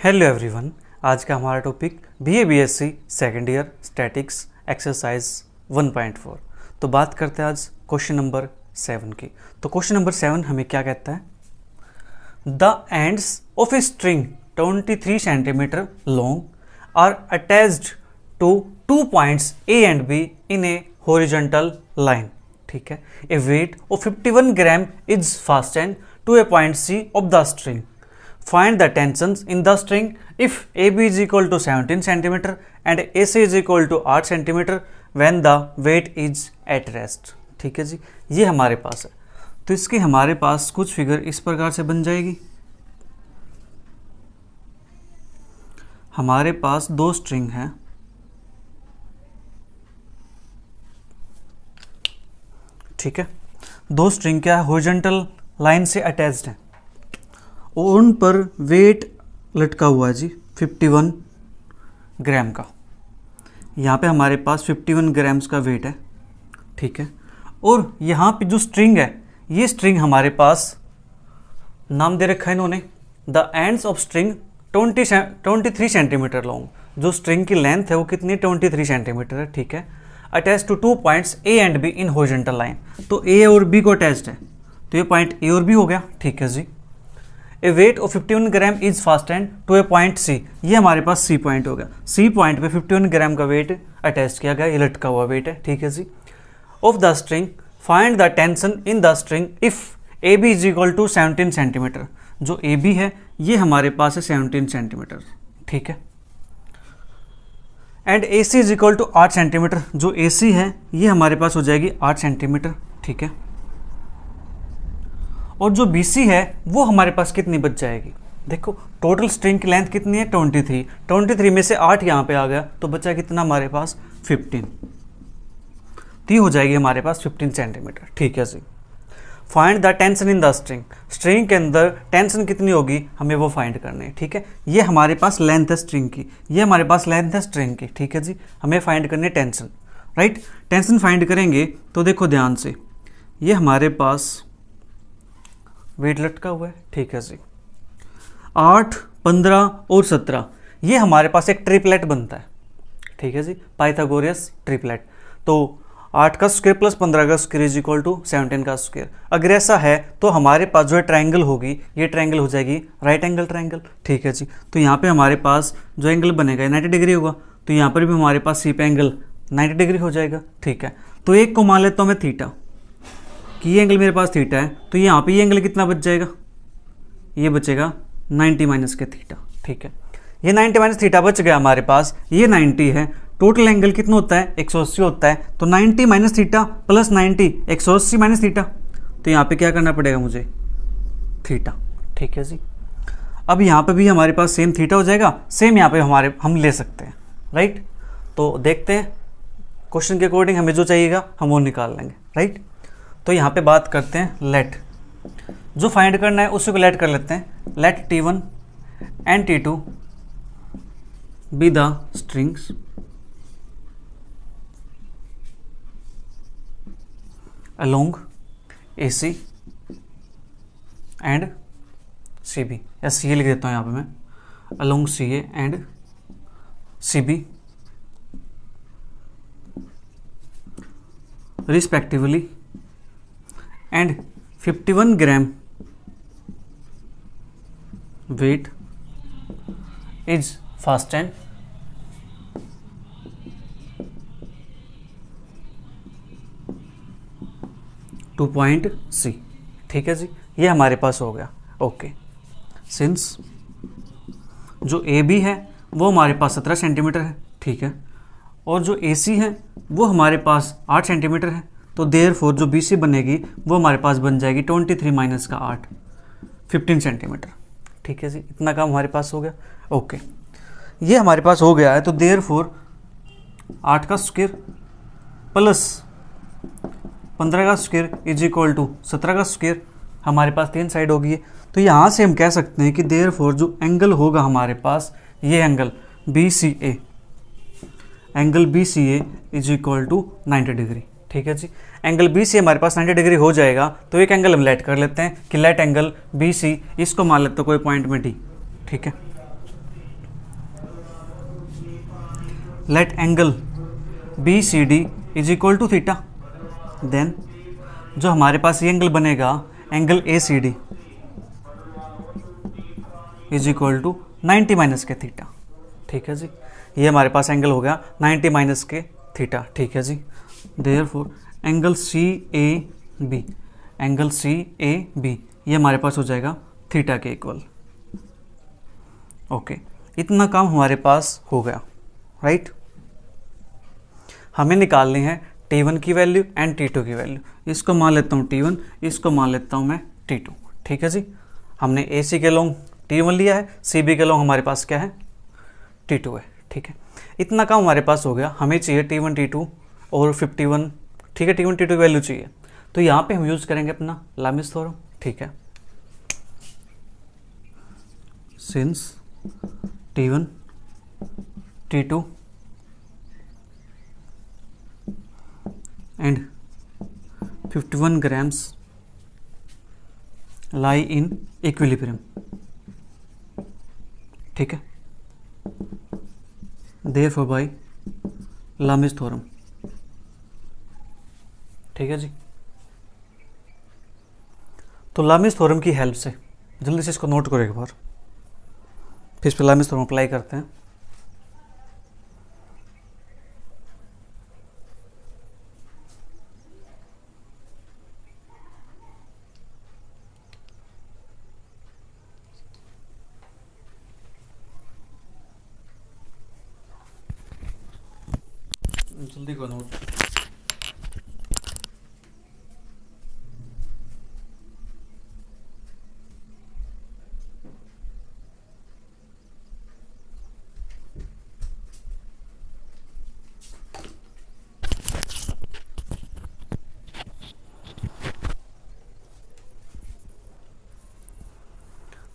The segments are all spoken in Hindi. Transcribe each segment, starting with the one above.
Hello everyone. आज का हमारा topic BA-BSc second year statics exercise 1.4। तो बात करते हैं आज क्वेश्चन नंबर 7 की। तो क्वेश्चन नंबर 7 हमें क्या कहता है, the ends of a string 23 centimetre long are attached to 2 points A and B in a horizontal line. ठीक है। A weight of 51 gram is fastened to a point C of the string. Find the tensions in the string if AB is equal to 17 cm and AC is equal to 8 cm when the weight is at rest। ठीक है जी, ये हमारे पास है। तो इसकी हमारे पास कुछ फिगर इस प्रकार से बन जाएगी। हमारे पास दो स्ट्रिंग हैं, ठीक है। दो स्ट्रिंग क्या है, हॉरिजॉन्टल लाइन से अटैच्ड है और उन पर वेट लटका हुआ है जी 51 ग्राम का। यहाँ पे हमारे पास 51 ग्राम्स का वेट है, ठीक है। और यहाँ पे जो स्ट्रिंग है, ये स्ट्रिंग हमारे पास नाम दे रखा है इन्होंने the ends of string 23 centimetre long. जो स्ट्रिंग की लेंथ है वो कितनी, 23 सेंटीमीटर है, ठीक है। Attach to 2 points A and B in horizontal line. तो A और B को अटैच्ड है, तो ये पॉइंट A और B हो गया, ठीक है जी। A weight of 51 gram is fastened to a point C। ये हमारे पास C पॉइंट हो गया। C पॉइंट पे 51 ग्राम का वेट अटैच किया गया, ये लटका हुआ वेट है, ठीक है जी। Of the string find the tension in the string if AB is equal to 17 centimetre. जो AB है ये हमारे पास है 17 सेंटीमीटर, ठीक है। And AC is equal to 8 centimetre. जो AC है ये हमारे पास हो जाएगी 8 सेंटीमीटर, ठीक है। और जो BC है वो हमारे पास कितनी बच जाएगी, देखो टोटल स्ट्रिंग की लेंथ कितनी है 23 में से 8 यहाँ पे आ गया तो बचा कितना हमारे पास 15। तो ये हो जाएगी हमारे पास 15 सेंटीमीटर, ठीक है जी। Find the tension in the string. String के अंदर टेंशन कितनी होगी हमें वो फाइंड करनी है, ठीक है। ये हमारे पास लेंथ है स्ट्रिंग की, ये हमारे पास लेंथ है स्ट्रिंग की, ठीक है जी। हमें फाइंड करनी है टेंशन, राइट। टेंशन फाइंड करेंगे तो देखो ध्यान से, ये हमारे पास वेट लटका हुआ है, ठीक है जी। 8, 15 और 17 ये हमारे पास एक ट्रिपलेट बनता है, ठीक है जी, पाइथागोरस ट्रिपलेट। तो 8 का स्क्वायर प्लस 15 का स्क्वायर इज इक्वल टू 17 का स्क्वायर। अगर ऐसा है तो हमारे पास जो है ट्रायंगल होगी, ये ट्रायंगल हो जाएगी राइट एंगल ट्रायंगल, ठीक है जी। तो यहाँ पे हमारे पास जो एंगल बनेगा 90 डिग्री होगा, तो यहाँ पर भी हमारे पास C पे एंगल 90 डिग्री हो जाएगा, ठीक है। तो एक को मान लेता हूँ मैं थीटा, कि ये एंगल मेरे पास थीटा है, तो यहाँ पे ये एंगल कितना बच जाएगा, ये बचेगा 90 माइनस के थीटा, ठीक है। ये 90 माइनस थीटा बच गया हमारे पास, ये 90 है। टोटल एंगल कितना होता है 180 होता है, तो 90 minus theta plus 90 180 minus theta. तो यहाँ पे क्या करना पड़ेगा मुझे, थीटा, ठीक है जी। अब यहाँ पे भी हमारे पास सेम थीटा हो जाएगा, सेम यहाँ पे हम ले सकते हैं, राइट। तो देखते हैं क्वेश्चन के अकॉर्डिंग हमें जो चाहिएगा हम वो निकाल लेंगे, राइट। तो यहाँ पे बात करते हैं लेट, जो फाइंड करना है उसी को लेट कर लेते हैं। Let T1 and T2 be the strings along AC and CB, या CA लिख देता हूँ यहाँ पे मैं, along CA and CB respectively and 51 gram weight is fastened to point C, ठीक है जी। ये हमारे पास हो गया, ओके। सिंस जो AB है वो हमारे पास 17 सेंटीमीटर है, ठीक है। और जो AC है वो हमारे पास 8 सेंटीमीटर है, तो देयरफॉर जो BC बनेगी वो हमारे पास बन जाएगी 23 माइनस का 8, 15 सेंटीमीटर, ठीक है जी। इतना काम हमारे पास हो गया, ओके। ये हमारे पास हो गया है, तो देयरफॉर 8 का स्क्वायर प्लस 15 का स्क्वायर इज इक्वल टू 17 का स्क्वायर। हमारे पास 3 साइड होगी, तो यहाँ से हम कह सकते हैं कि देयरफॉर जो एंगल होगा हमारे पास, ये angle BCA, angle BCA is equal to 90 degree, ठीक है जी। एंगल BC हमारे पास 90 डिग्री हो जाएगा, तो एक एंगल हम लेट कर लेते हैं कि लेट एंगल BC, इसको मान लेते हैं कोई पॉइंट में D, ठीक है। Let angle B C D is equal to theta. Then जो हमारे पास ये एंगल बनेगा, angle A C D is equal to 90 minus के थीटा। ठीक है जी, ये हमारे पास एंगल हो गया 90 माइनस के थीटा। ठीक है जी, therefore angle C A B, angle C A B ये हमारे पास हो जाएगा थीटा के इक्वल। ओके, इतना काम हमारे पास हो गया, राइट। हमें निकालनी है T1 की वैल्यू एंड T2 की वैल्यू। इसको मान लेता हूँ T1, इसको मान लेता हूँ मैं T2। ठीक है जी, हमने AC के लॉन्ग T1 लिया है, CB के लॉन्ग हमारे पास क्या है, T2 है। ठीक है, इतना काम हमारे पास हो गया। हमें चाहिए T1 T2 और 51। ठीक है, T1 T2 की वैल्यू चाहिए, तो यहाँ पे हम यूज़ करेंगे अपना लामिस थ्योरम। ठीक है, since T1 T2 and 51 grams lie in equilibrium। ठीक है, therefore by लामिस थ्योरम। ठीक है जी, तो लामिस थ्योरम की हेल्प से जल्दी से इसको नोट करो एक बार, फिर इस पर लामिस थ्योरम अप्लाई करते हैं। जल्दी को नोट।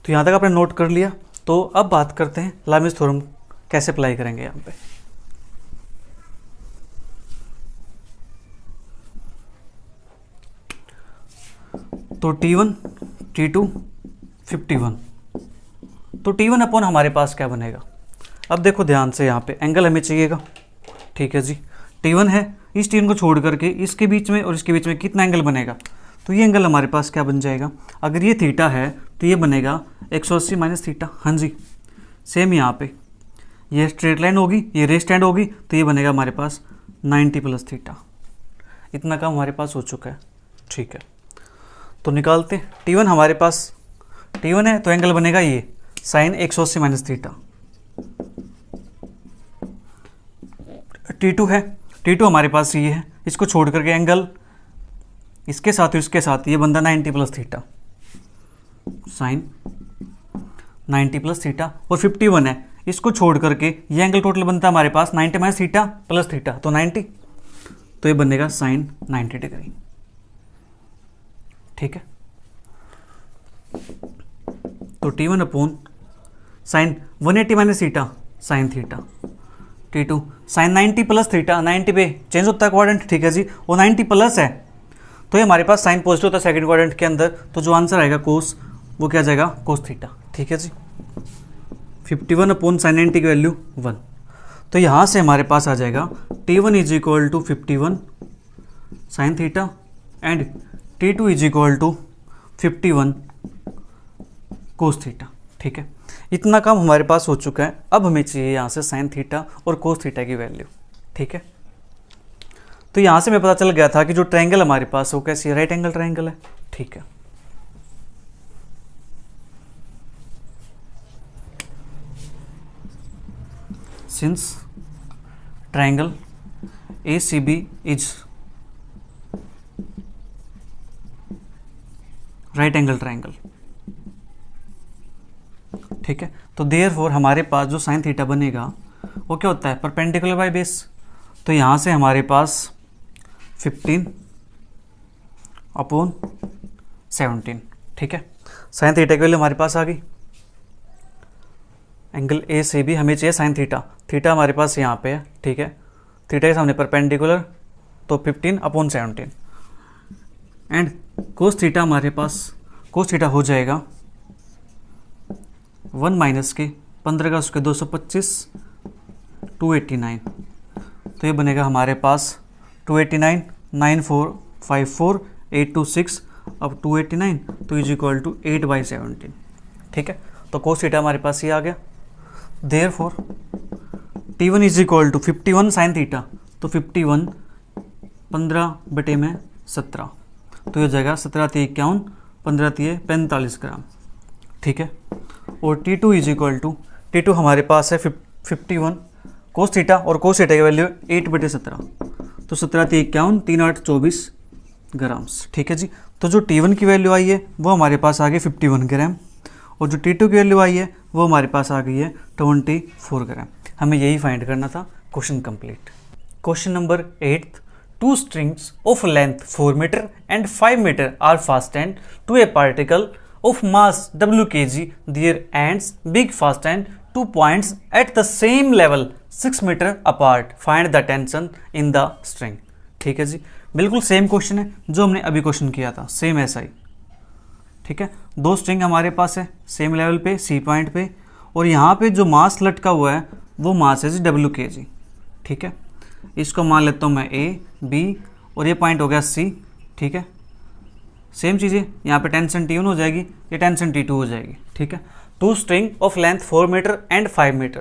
तो यहाँ तक आपने नोट कर लिया, तो अब बात करते हैं लामिस थ्योरम कैसे अप्लाई करेंगे यहाँ पे। तो T1 T2 51, तो T1 अपॉन हमारे पास क्या बनेगा। अब देखो ध्यान से, यहाँ पे एंगल हमें चाहिएगा। ठीक है जी, T1 है, इस T1 को छोड़ करके इसके बीच में और इसके बीच में कितना एंगल बनेगा, तो ये एंगल हमारे पास क्या बन जाएगा। अगर ये थीटा है तो ये बनेगा 180 माइनस थीटा। हाँ जी, सेम यहाँ पे ये स्ट्रेट लाइन होगी, ये रे स्टैंड होगी, तो ये बनेगा हमारे पास 90 प्लस थीटा। इतना काम हमारे पास हो चुका है। ठीक है, तो निकालते हैं। T1 हमारे पास T1 है तो एंगल बनेगा ये साइन 180 माइनस थीटा। T2 है, T2 हमारे पास ये है, इसको छोड़ करके एंगल इसके साथ और इसके साथ ये बनता 90 plus theta, sine 90 plus theta. और 51 है, इसको छोड़ करके ये एंगल टोटल बनता है हमारे पास 90 माइनस थीटा प्लस थीटा, तो 90, तो ये बनेगा साइन 90 डिग्री। ठीक है, तो T1 upon sine 180 minus theta sine theta, T2 sine 90 plus theta, 90 पे चेंज होता है क्वाड्रेंट। ठीक है जी, वो 90 प्लस है तो ये हमारे पास साइन पॉजिटिव होता है सेकंड क्वाड्रेंट के अंदर, तो जो आंसर आएगा कोस, वो क्या जाएगा कोस थीटा। ठीक है जी, 51 अपॉन साइन 90 की वैल्यू 1, तो यहाँ से हमारे पास आ जाएगा T1 is equal to 51 sine theta and T2 is equal to 51 cos theta. ठीक है, इतना काम हमारे पास हो चुका है। अब हमें चाहिए यहाँ से साइन थीटा और कोस थीटा की वैल्यू। ठीक है, तो यहाँ से हमें पता चल गया था कि जो ट्रायंगल हमारे पास है वो कैसी है, राइट एंगल ट्रायंगल है। ठीक है, since triangle ACB is right angle triangle. ठीक है, तो देयरफॉर हमारे पास जो साइन थीटा बनेगा वो क्या होता है, परपेंडिकुलर बाय बेस। तो यहाँ से हमारे पास 15 अपॉन 17। ठीक है, साइन थीटा की वैल्यू हमारे पास आ गई। एंगल ए से भी हमें चाहिए साइन थीटा, थीटा हमारे पास यहाँ पे है। ठीक है, थीटा के सामने परपेंडिकुलर, तो 15 अपॉन 17 एंड कोस थीटा हमारे पास, कोस थीटा हो जाएगा 1 माइनस के 15 का उसके 225 289, तो ये बनेगा हमारे पास 289, 9454, 826, अब 289 तो इज इक्वल टू 8/17। ठीक है, तो कोस थीटा हमारे पास ये आ गया। Therefore T1 is equal to 51 sine theta, तो 51 15/17, तो ये हो जाएगा 17×3 = 51, 15×3 = 45 ग्राम। ठीक है, और T2 is equal to, T2 हमारे पास है 51 कोस थीटा, और कोस थीटा की वैल्यू 8/17, तो 17×3 = 51, 3 8 24 ग्राम्स। ठीक है जी, तो जो T1 की वैल्यू आई है वो हमारे पास आ गई 51 ग्राम, और जो T2 की वैल्यू आई है वो हमारे पास आ गई है 24 ग्राम। हमें यही फाइंड करना था। Question complete. Question number 8, 2 strings of length 4 meter and 5 meter are fastened to a particle of mass W kg. Their ends being fastened to points at the same level 6 meter apart. Find the tension in the string. ठीक है जी, बिल्कुल सेम क्वेश्चन है जो हमने अभी क्वेश्चन किया था, सेम ऐसा ही। ठीक है, 2 स्ट्रिंग हमारे पास है सेम लेवल पे, सी पॉइंट पे, और यहाँ पे जो मास लटका हुआ है वो मास है जी W kg। ठीक है, इसको मान लेता हूँ मैं A, B, और ये पॉइंट हो गया C। ठीक है, सेम चीज़ें यहाँ पे टेंशन T1 हो जाएगी, ये टेंशन T2 हो जाएगी। ठीक है, 2 string of length 4 metre and 5 metre,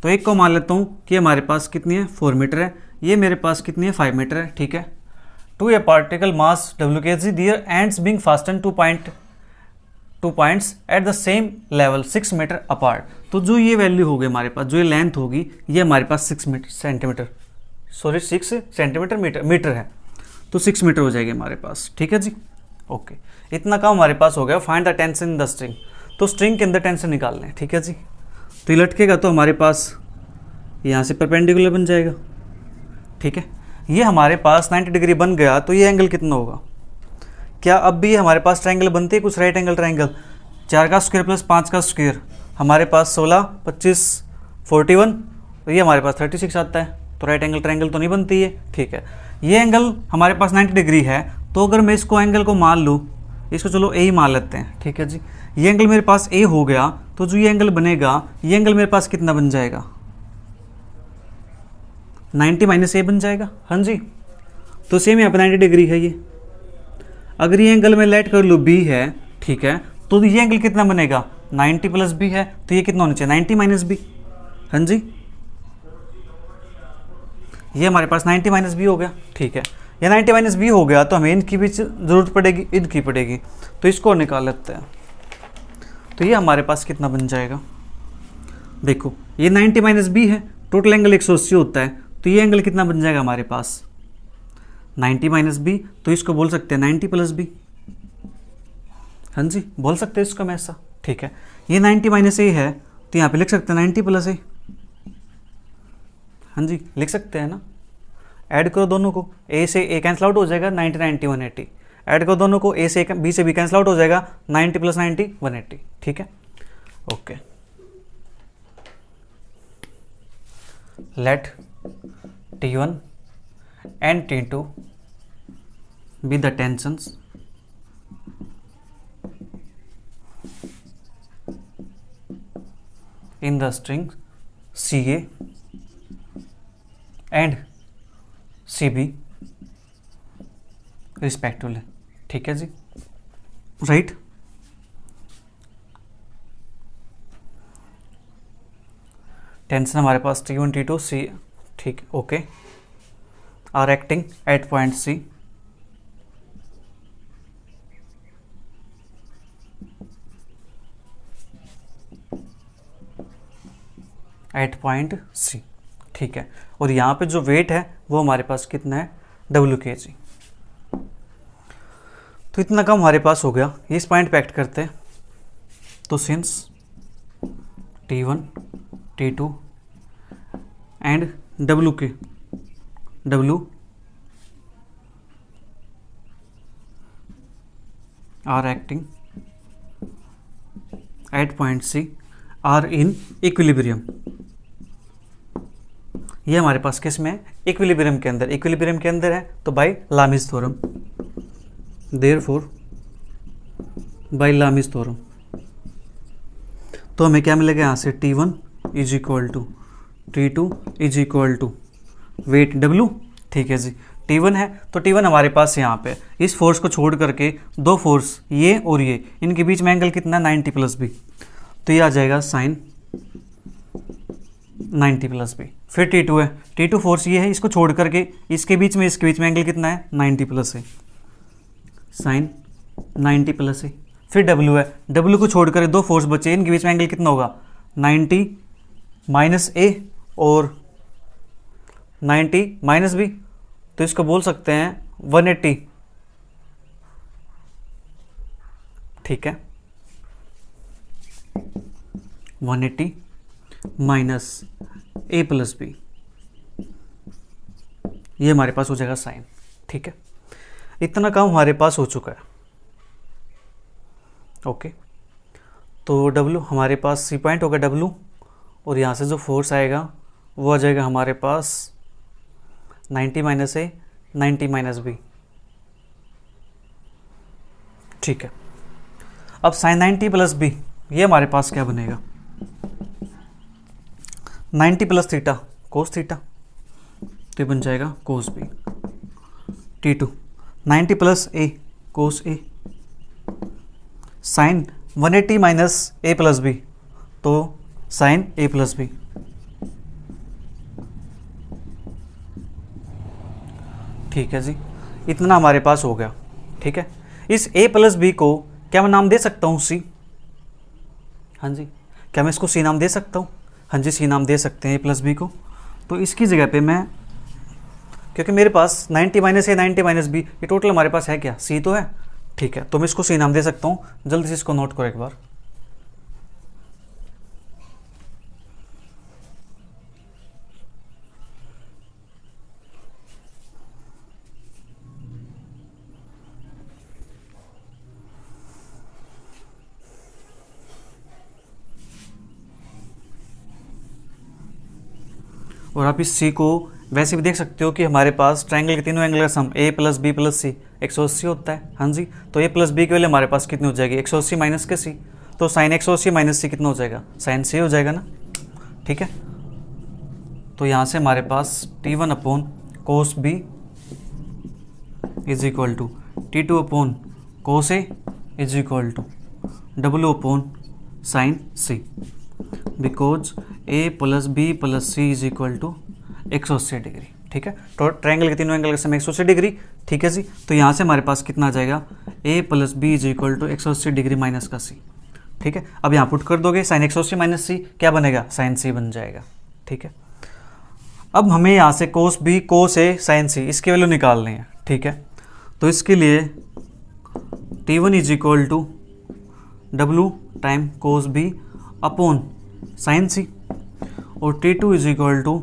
तो एक को मान लेता हूँ कि हमारे पास कितनी है 4 मीटर है, ये मेरे पास कितनी है 5 मीटर है। ठीक है, to a particle mass W kg, their ends being fasten to points at the same level 6 metre apart. तो जो ये वैल्यू होगी हमारे पास, जो ये लेंथ होगी, ये हमारे पास 6 सेंटीमीटर मीटर है, तो 6 मीटर हो जाएगी हमारे पास। ठीक है जी, ओके, इतना काम हमारे पास हो गया। Find the tension in the string, तो स्ट्रिंग के अंदर टेंशन निकाल लें। ठीक है जी, तो ये लटकेगा तो हमारे पास यहाँ से परपेंडिकुलर बन जाएगा। ठीक है, ये हमारे पास 90 डिग्री बन गया, तो ये एंगल कितना होगा? क्या अब भी हमारे पास ट्रायंगल बनती है कुछ राइट एंगल ट्रायंगल, 4 का स्क्वायर प्लस 5 का स्क्वायर, हमारे पास 16, 25, 41, तो ये हमारे पास 36 आता है, तो राइट एंगल ट्रायंगल तो नहीं बनती है। ठीक है, ये एंगल हमारे पास 90 डिग्री है, तो अगर मैं इसको एंगल को मान लूँ, इसको चलो ए ही मान लेते हैं। ठीक है जी, ये एंगल मेरे पास ए हो गया, तो जो ये एंगल बनेगा, ये एंगल मेरे पास कितना बन जाएगा? 90 - a बन जाएगा। हाँ जी, तो सेम यहाँ पे 90 डिग्री है ये। अगर ये एंगल मैं लेट कर लूँ b है, ठीक है, तो ये एंगल कितना बनेगा? 90 + b है, तो ये कितना होना चाहिए? 90 - b। हाँ जी, ये हमारे पास 90 - b हो गया। ठीक है, ये 90 - b हो गया, तो हमें इनकी भी ज़रूरत पड़ेगी, इनकी पड़ेगी, तो इसको निकाल लेते हैं। तो ये हमारे पास कितना बन जाएगा? देखो, ये 90 - b है, टोटल एंगल 180 होता है, तो ये एंगल कितना बन जाएगा हमारे पास? 90 - b, तो इसको बोल सकते हैं 90 + b। हाँ जी, बोल सकते हैं इसको हम ऐसा। ठीक है, ये 90 - a है, तो यहाँ पे लिख सकते हैं 90 + a। हाँ जी, लिख सकते हैं ना। ऐड करो दोनों को, a से a कैंसिल आउट हो जाएगा, 90 90 180। ऐड करो दोनों को, a से b से b कैंसिल आउट हो जाएगा, 90 + 90 180। ठीक है, okay. Let T1 and T2 be the tensions in the string CA and CB respectively। ठीक है जी, राइट। टेंशन हमारे पास T1 T2 C, ठीक, okay, are acting at point C at point C। ठीक है, और यहाँ पे जो वेट है वो हमारे पास कितना है? W kg। तो इतना कम हमारे पास हो गया, इस पॉइंट पे एक्ट करते हैं। तो since T1 T2 and W are acting at point C are in equilibrium. ये हमारे पास किस में है? इक्विलिब्रियम के अंदर। इक्विलिब्रियम के अंदर है तो by Lami's theorem, therefore by Lami's theorem. तो हमें क्या मिलेगा यहाँ से? T1 = T2 is equal to weight W, ठीक है जी। T1 है तो T1 हमारे पास यहाँ पे, इस फोर्स को छोड़ करके दो फोर्स ये और ये, इनके बीच में एंगल कितना 90 प्लस बी, तो ये आ जाएगा साइन 90 प्लस बी। फिर T2 है, T2 फोर्स ये है, इसको छोड़ करके इसके बीच में एंगल कितना है 90 प्लस है, साइन 90 प्लस है। फिर W है, W को छोड़ कर दो फोर्स बचे, इनके बीच में एंगल कितना होगा 90 माइनस ए और 90 माइनस बी, तो इसको बोल सकते हैं 180, ठीक है। 180 माइनस ए प्लस बी, ये हमारे पास हो जाएगा साइन, ठीक है। इतना काम हमारे पास हो चुका है, ओके। तो W हमारे पास सी पॉइंट होगा W, और यहाँ से जो फोर्स आएगा वो आ जाएगा हमारे पास 90 माइनस ए 90 माइनस बी, ठीक है। अब साइन 90 प्लस बी, ये हमारे पास क्या बनेगा 90 प्लस थीटा कोस थीटा, तो ये बन जाएगा कोस B. T2 90 plus A cos A, sign 180 minus A plus B, तो साइन ए प्लस बी, ठीक है जी। इतना हमारे पास हो गया, ठीक है। इस a प्लस बी को क्या मैं नाम दे सकता हूँ C? हाँ जी, क्या मैं इसको C नाम दे सकता हूँ? हाँ जी, C नाम दे सकते हैं a प्लस बी को। तो इसकी जगह पे मैं, क्योंकि मेरे पास 90 माइनस ए 90 माइनस बी, ये टोटल हमारे पास है क्या C तो है, ठीक है। तो मैं इसको C नाम दे सकता हूँ। जल्दी से इसको नोट करो एक बार। और आप इस C को वैसे भी देख सकते हो कि हमारे पास ट्रायंगल के तीनों एंगल का सम a प्लस बी प्लस सी 180 होता है। हाँ जी, तो a प्लस बी की वैल्यू हमारे पास कितनी हो जाएगी 180 माइनस के c, तो साइन 180 माइनस सी कितना हो जाएगा साइन c हो जाएगा ना, ठीक है। तो यहाँ से हमारे पास T1 upon cos B is equal to T2 upon cos A is equal to W upon sine c, because a plus B plus C is equal to 180 degree, ठीक है। तो ट्रायंगल के तीनों एंगल का सम 180 डिग्री, ठीक है जी। तो यहाँ से हमारे पास कितना आ जाएगा a plus B is equal to 180 degree minus का c, ठीक है। अब यहाँ पुट कर दोगे साइन 180 माइनस सी क्या बनेगा साइन c बन जाएगा, ठीक है। अब हमें यहाँ से cos B cos A sine c इसकी वैल्यू निकालनी है, ठीक है। तो इसके लिए T1 is equal to W time cos B upon sine c, और T2 is equal to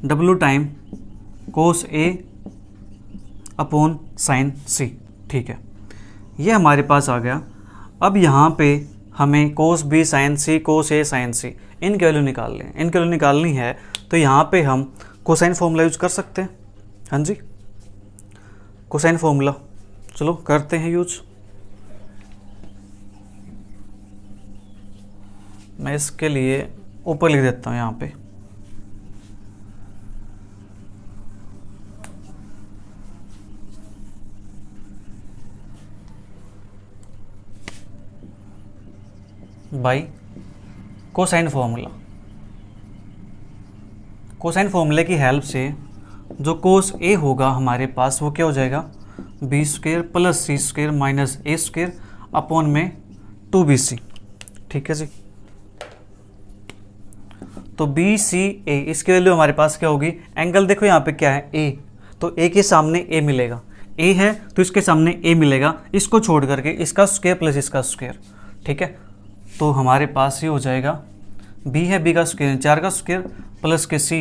W time cos A upon sine c, ठीक है। ये हमारे पास आ गया। अब यहाँ पे हमें कोस B sign c cos A sine c इनकी वैल्यू निकालनी है। इनकी वैल्यू निकालनी है तो यहाँ पे हम कोसाइन फॉर्मूला यूज कर सकते हैं। हाँ जी, कोसाइन फॉर्मूला चलो करते हैं यूज। मैं इसके लिए ऊपर लिख देता हूँ यहाँ पे बाई कोसाइन फॉर्मूला। कोसाइन फॉर्मूले की हेल्प से जो कोस ए होगा हमारे पास वो क्या हो जाएगा B square plus C square minus ए स्क्वेयर अपॉन में 2bc, ठीक है जी। तो बी सी ए इसकी वैल्यू हमारे पास क्या होगी, एंगल देखो यहाँ पे क्या है ए, तो ए के सामने ए मिलेगा, ए है तो इसके सामने ए मिलेगा, इसको छोड़ करके इसका स्क्वायर प्लस इसका स्क्वायर, ठीक है। तो हमारे पास ये हो जाएगा बी है बी का स्क्वायर 4 का स्क्वायर प्लस के सी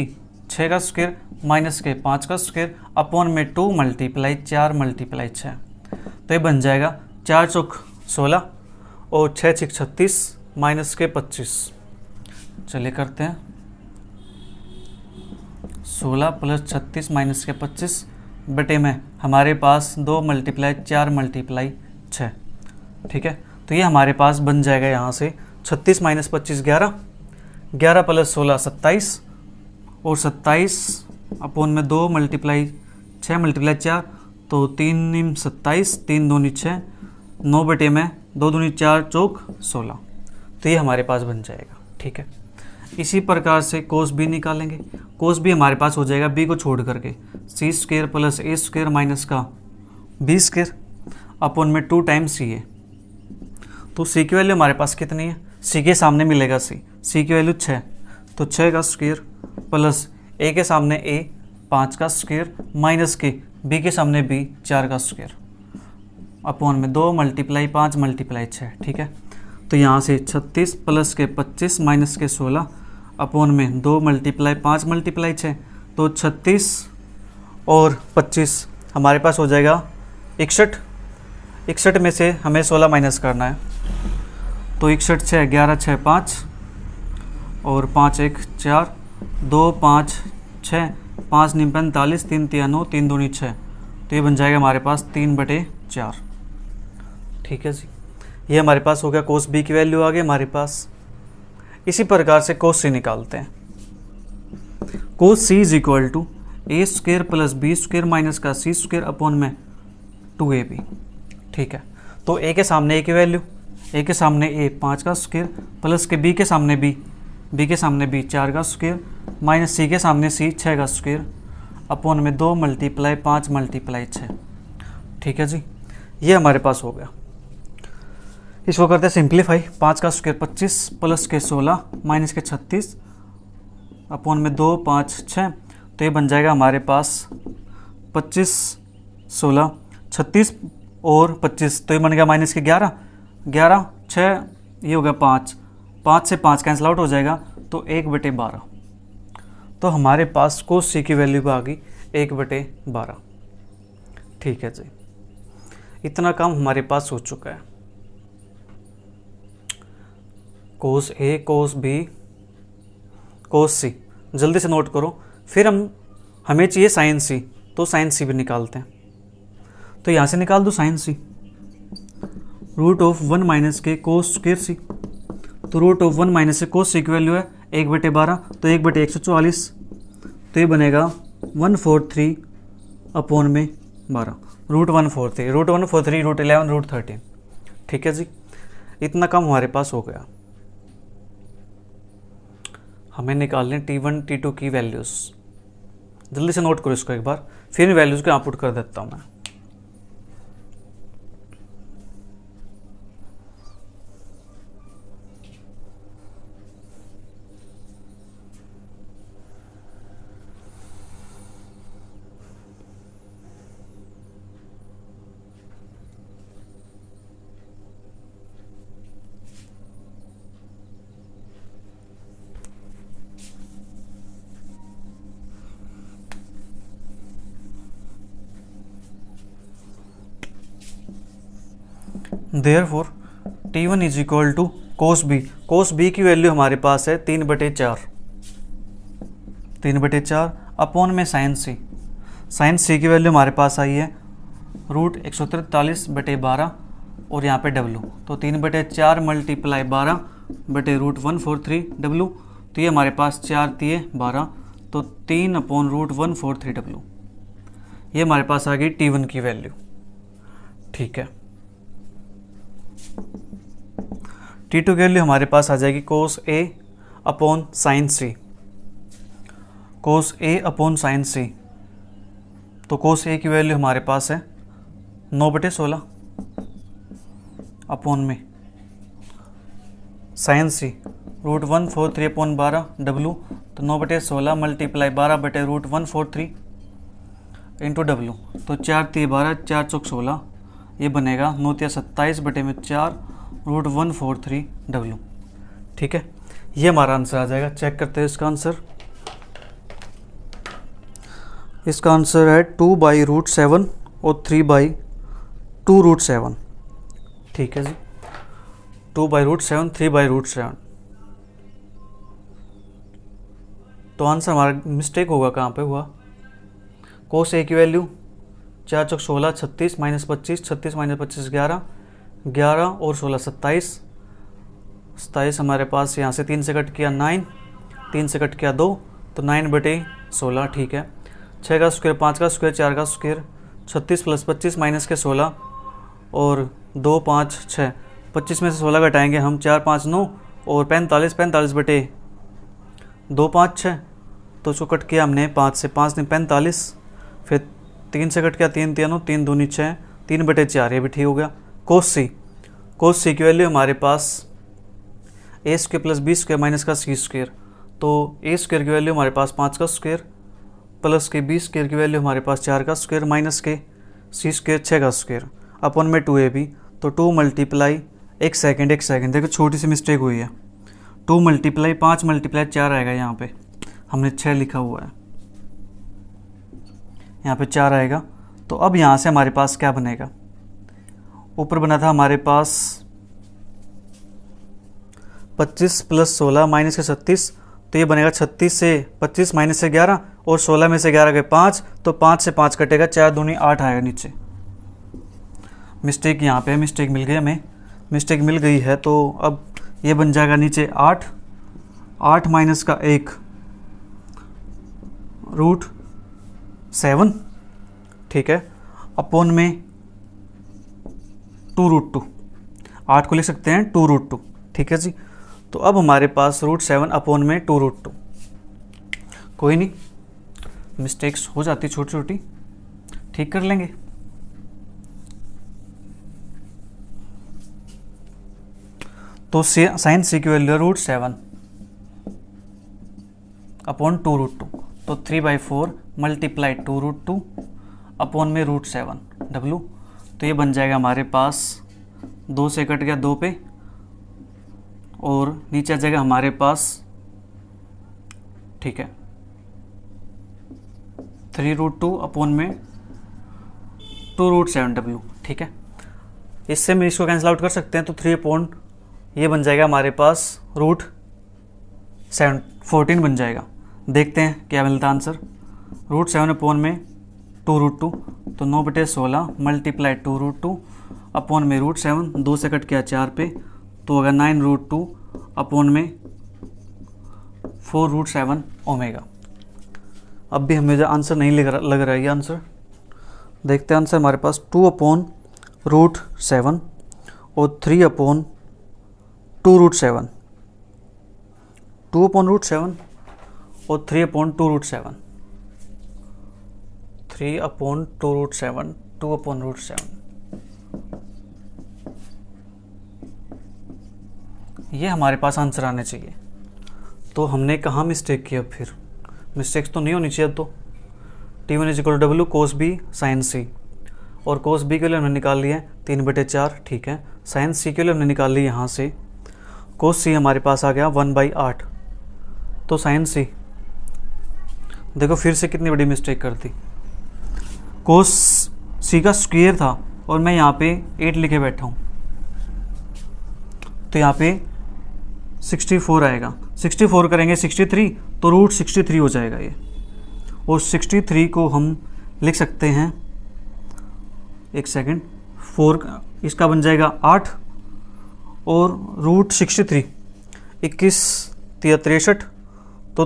6 का स्क्वायर माइनस के 5 का स्क्वायर अपॉन में 2 मल्टीप्लाई 4 मल्टीप्लाई 6, तो ये बन जाएगा 4 चौक 16 और 6 छिक 36 माइनस के 25। चलिए करते हैं 16 प्लस 36 माइनस के 25 बटे में हमारे पास 2 मल्टीप्लाई 4 मल्टीप्लाई 6, ठीक है। तो ये हमारे पास बन जाएगा यहाँ से 36 माइनस 25 11, 11 प्लस 16 27 और 27 अपॉन में 2 मल्टीप्लाई 6 मल्टीप्लाई 4, तो 3 निम 27, 3 दूनी 6, 9 बटे में 2 दूनी 4 चौक 16। तो ये हमारे पास बन जाएगा। ठीक है, इसी प्रकार से कोस बी निकालेंगे। कोस बी हमारे पास हो जाएगा बी को छोड़ करके सी स्क्वेयर प्लस ए स्क्वेयर माइनस का बी स्क्वेयर अपॉन में 2 टाइम्स सी है। तो सी की वैल्यू हमारे पास कितनी है, सी के सामने मिलेगा सी की वैल्यू 6, तो 6 का स्क्वेयर प्लस ए के सामने ए 5 का स्क्वेयर माइनस के बी के सामने बी 4 का स्क्वेयर अपॉन में 2 मल्टीप्लाई 5 मल्टीप्लाई 6। ठीक है, तो यहाँ से 36 प्लस के 25 माइनस के 16 अपॉन में 2 मल्टीप्लाई 5 मल्टीप्लाई 6, तो 36 और 25 हमारे पास हो जाएगा 61। 61 में से हमें 16 माइनस करना है, तो 61 6 11 6 5 और 5 1 4 2 5 6 5 निम 45 3 3 9 3 दूनी 6, तो ये बन जाएगा हमारे पास 3/4। ठीक है जी, ये हमारे पास हो गया कोस बी की वैल्यू आ गई हमारे पास। इसी प्रकार से कोस सी निकालते हैं। Cos C is equal to A square plus B square minus का सी स्क्वेयर अपॉन में 2ab। ठीक है, तो ए के सामने ए की वैल्यू, ए के सामने ए 5 का स्क्वेयर प्लस के बी के सामने बी के सामने बी 4 का स्क्वेयर माइनस सी के सामने सी 6 का स्क्वेयर अपॉन में 2 मल्टीप्लाई 5 मल्टीप्लाई 6। ठीक है जी, ये हमारे पास हो गया। इसको करते हैं सिंप्लीफाई। 5 का स्क्वायर 25 प्लस के 16 माइनस के 36 अपॉन में 2 5 6, तो ये बन जाएगा हमारे पास 25 16 36 और 25, तो ये बन गया माइनस के 11 11 6, ये हो गया 5 5 से 5 कैंसिल आउट हो जाएगा, तो 1/12। तो हमारे पास कोस सी की वैल्यू आ गई 1/12। ठीक है जी, इतना काम हमारे पास हो चुका है। कोस ए कोस बी कोस सी जल्दी से नोट करो। फिर हमें चाहिए साइन सी, तो साइन सी भी निकालते हैं। तो यहाँ से निकाल दो साइन सी, √1 माइनस के कोस स्क्वेयर सी, तो √1 माइनस से कोस सी की वैल्यू है 1/12, तो 1/144, तो ये बनेगा 143 अपॉन में 12, √143 √143 √11 √13। ठीक है जी, इतना कम हमारे पास हो गया। हमें निकालने T1 T2 की वैल्यूज़। जल्दी से नोट करो इसको एक बार, फिर इन वैल्यूज़ को यहाँ पुट कर देता हूँ मैं। Therefore T1 is equal to cos B. Cos B की वैल्यू हमारे पास है 3/4 3/4 अपॉन में साइन सी। साइन सी की वैल्यू हमारे पास आई है √143/12 और यहाँ पे W, तो 3/4 मल्टीप्लाई 12/√143W, तो ये हमारे पास 4 3 12, तो 3/√143W। ये हमारे पास आ गई T1 की वैल्यू। ठीक है, T2 की वैल्यू हमारे पास आ जाएगी कोस A upon sine C, cos A upon sine सी। तो कोस ए की वैल्यू हमारे पास है 9/16 अपॉन में साइन सी √143/12W, तो 9/16 मल्टीप्लाई 12/√143 इंटू W, तो 4 3 12 4 चौक 16, ये बनेगा 9 3 27/4 √143W। ठीक है, ये हमारा आंसर आ जाएगा। चेक करते हैं इसका आंसर। इसका आंसर है 2/√7 और 3/2√7। ठीक है जी, 2/√7 3/√7। तो आंसर हमारा मिस्टेक होगा कहाँ पे हुआ। कोस ए की वैल्यू 4 चौक 16 36 माइनस 25 36 माइनस 25 11 11 और 16 27 27 हमारे पास यहाँ से 3 से कट किया 9, 3 से कट किया 2, तो 9/16 ठीक है। 6 का स्क्वायर, 5 का स्क्वायर, 4 का स्क्वायर, 36 + 25 माइनस के 16 और 2 5 6, 25 में से 16 घटाएंगे हम, 4 5 9 और 45, 45/2 5 6, तो उसको कट किया हमने 5 से, 5 ने 45, फिर 3 से कट किया 3 3 3 दूनी 6, 3/4, ये भी ठीक हो गया। कोस सी की वैल्यू हमारे पास a² + b² माइनस का c², तो a² की वैल्यू हमारे पास 5 का स्क्वायर प्लस के b² की वैल्यू हमारे पास 4 का स्क्वायर माइनस के c² 6 का स्क्वायर अपन में 2ab, तो 2 × एक सेकेंड देखो छोटी सी मिस्टेक हुई है, 2 × 5 × 4 आएगा, यहाँ पे हमने 6 लिखा हुआ है, यहाँ पे 4 आएगा। तो अब यहाँ से हमारे पास क्या बनेगा, ऊपर बना था हमारे पास 25 + 16 माइनस के 36, तो ये बनेगा 36 से 25 माइनस से 11 और 16 में से 11 गए 5, तो 5 से 5 कटेगा, 4 दूनी 8 आएगा नीचे। मिस्टेक यहाँ पे मिस्टेक मिल गई हमें, मिस्टेक मिल गई है, तो अब ये बन जाएगा नीचे 8 माइनस का 1 √7 ठीक है, अपॉन में 2√2, 8 को लिख सकते हैं 2√2 ठीक है जी। तो अब हमारे पास √7 अपॉन में 2√2, कोई नहीं, मिस्टेक्स हो जाती छोटी छोटी, ठीक कर लेंगे। तो साइन सी की वैल्यू √7 अपॉन 2√2, तो 3/4 × 2√2 अपॉन में √7 W, तो ये बन जाएगा हमारे पास 2 से कट गया 2 पे और नीचे आ जाएगा हमारे पास ठीक है 3√2 अपॉन में 2√7 W ठीक है। इससे हम इसको कैंसिल आउट कर सकते हैं, तो 3 अपॉन ये बन जाएगा हमारे पास √14 बन जाएगा। देखते हैं क्या मिलता है आंसर, √7 अपॉन में 2√2, तो 9/16 × 2√2 अपॉन में √7, 2 से कट किया 4 पे, तो होगा 9√2 अपॉन में 4√7 ओमेगा। अब भी हमें आंसर नहीं लग रहा है ये आंसर, देखते हैं आंसर हमारे पास 2/√7 और 3/2√7, 2/√7 और 3/2√7, 3/2√7, 2/√7, ये हमारे पास आंसर आने चाहिए। तो हमने कहाँ मिस्टेक किया, फिर मिस्टेक्स तो नहीं होनी चाहिए। तो T1 = W cos B sin C, और cos B के लिए हमने निकाल लिया 3/4 ठीक है, sin C के लिए हमने निकाल ली यहाँ से, cos C हमारे पास आ गया 1/8, तो sin C, देखो फिर से कितनी बड़ी मिस्टेक कर दी, cos C का स्क्वायर था और मैं यहाँ पे 8 लिखे बैठा हूँ, तो यहाँ पे 64 आएगा, 64 करेंगे 63, तो √63 हो जाएगा ये, और 63 को हम लिख सकते हैं, एक सेकेंड, 4 इसका बन जाएगा 8 और √63 21 63, तो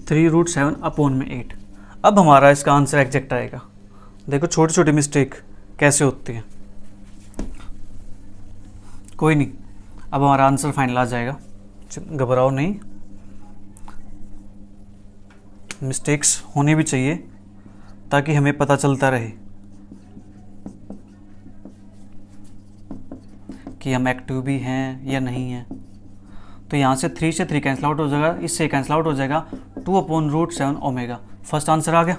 3√7 अपॉन में 8। अब हमारा इसका आंसर एग्जैक्ट आएगा। देखो छोटी छोटी मिस्टेक कैसे होती है, कोई नहीं, अब हमारा आंसर फाइनल आ जाएगा, घबराओ नहीं, मिस्टेक्स होनी भी चाहिए ताकि हमें पता चलता रहे कि हम एक्टिव भी हैं या नहीं हैं। तो यहाँ से 3 से 3 कैंसिल आउट हो जाएगा, इससे कैंसिल आउट हो जाएगा 2/√7 ओमेगा। फर्स्ट आंसर आ गया।